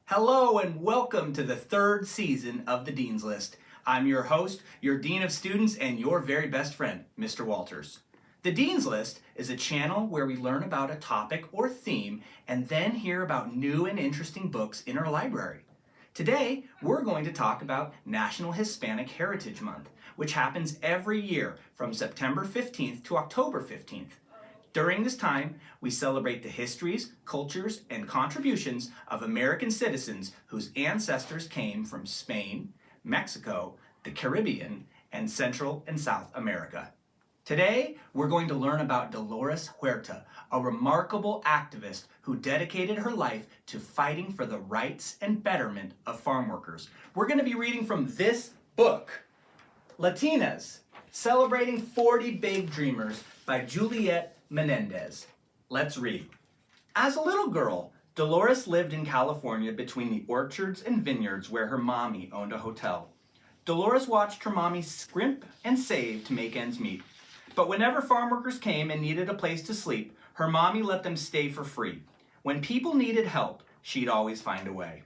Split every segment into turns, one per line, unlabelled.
Hello and welcome to the third season of the Dean's List. I'm your host, your Dean of Students, and your very best friend, Mr. Walters. The Dean's List is a channel where we learn about a topic or theme and then hear about new and interesting books in our library. Today, we're going to talk about National Hispanic Heritage Month, which happens every year from September 15th to October 15th. During this time, we celebrate the histories, cultures, and contributions of American citizens whose ancestors came from Spain, Mexico, the Caribbean, and Central and South America. Today, we're going to learn about Dolores Huerta, a remarkable activist who dedicated her life to fighting for the rights and betterment of farm workers. We're going to be reading from this book, Latinas, Celebrating 40 Big Dreamers by Juliet Menéndez. Let's read. As a little girl, Dolores lived in California between the orchards and vineyards where her mommy owned a hotel. Dolores watched her mommy scrimp and save to make ends meet. But whenever farm workers came and needed a place to sleep, her mommy let them stay for free. When people needed help, she'd always find a way.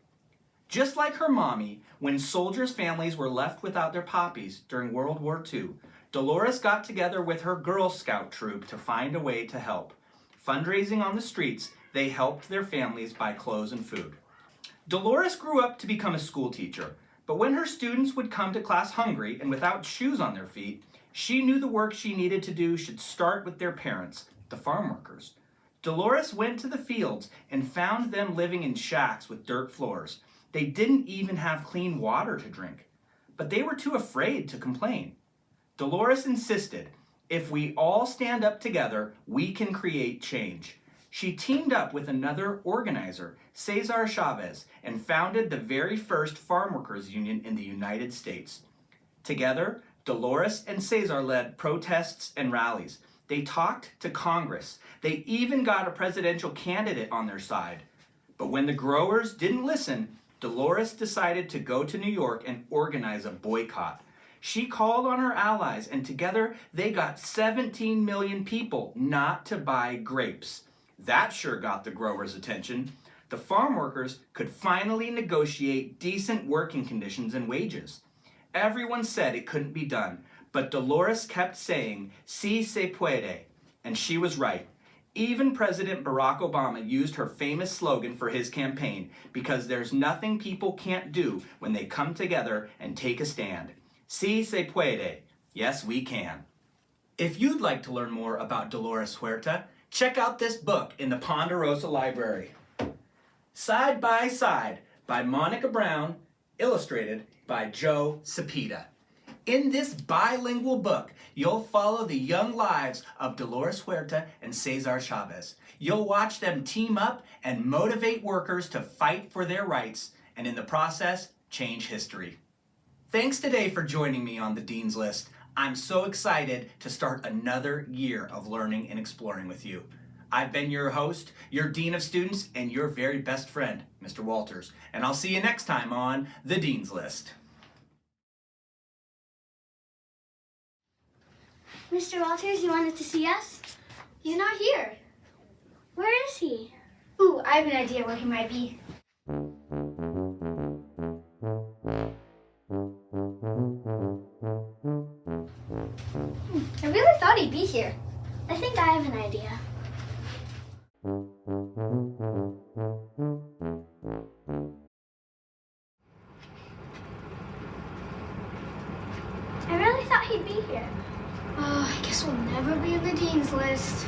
Just like her mommy, when soldiers' families were left without their poppies during World War II, Dolores got together with her Girl Scout troop to find a way to help. Fundraising on the streets, they helped their families buy clothes and food. Dolores grew up to become a school teacher, but when her students would come to class hungry and without shoes on their feet, she knew the work she needed to do should start with their parents, the farm workers. Dolores went to the fields and found them living in shacks with dirt floors. They didn't even have clean water to drink, but they were too afraid to complain. Dolores insisted, if we all stand up together, we can create change. She teamed up with another organizer, Cesar Chavez, and founded the very first farm workers union in the United States. Together, Dolores and Cesar led protests and rallies. They talked to Congress. They even got a presidential candidate on their side. But when the growers didn't listen, Dolores decided to go to New York and organize a boycott. She called on her allies, and together they got 17 million people not to buy grapes. That sure got the growers' attention. The farm workers could finally negotiate decent working conditions and wages. Everyone said it couldn't be done, but Dolores kept saying, "Si se puede," and she was right. Even President Barack Obama used her famous slogan for his campaign, because there's nothing people can't do when they come together and take a stand. Si se puede. Yes, we can. If you'd like to learn more about Dolores Huerta, check out this book in the Ponderosa Library. Side by Side by Monica Brown, illustrated by Joe Cepeda. In this bilingual book, you'll follow the young lives of Dolores Huerta and Cesar Chavez. You'll watch them team up and motivate workers to fight for their rights, and in the process, change history. Thanks today for joining me on the Dean's List. I'm so excited to start another year of learning and exploring with you. I've been your host, your Dean of Students, and your very best friend, Mr. Walters. And I'll see you next time on the Dean's List.
Mr. Walters, you wanted to see us?
He's not here.
Where is he?
Ooh, I have an idea where he might be. I really thought he'd be here.
I think I have an idea. I really thought he'd be here.
Oh, I guess we'll never be in the Dean's List.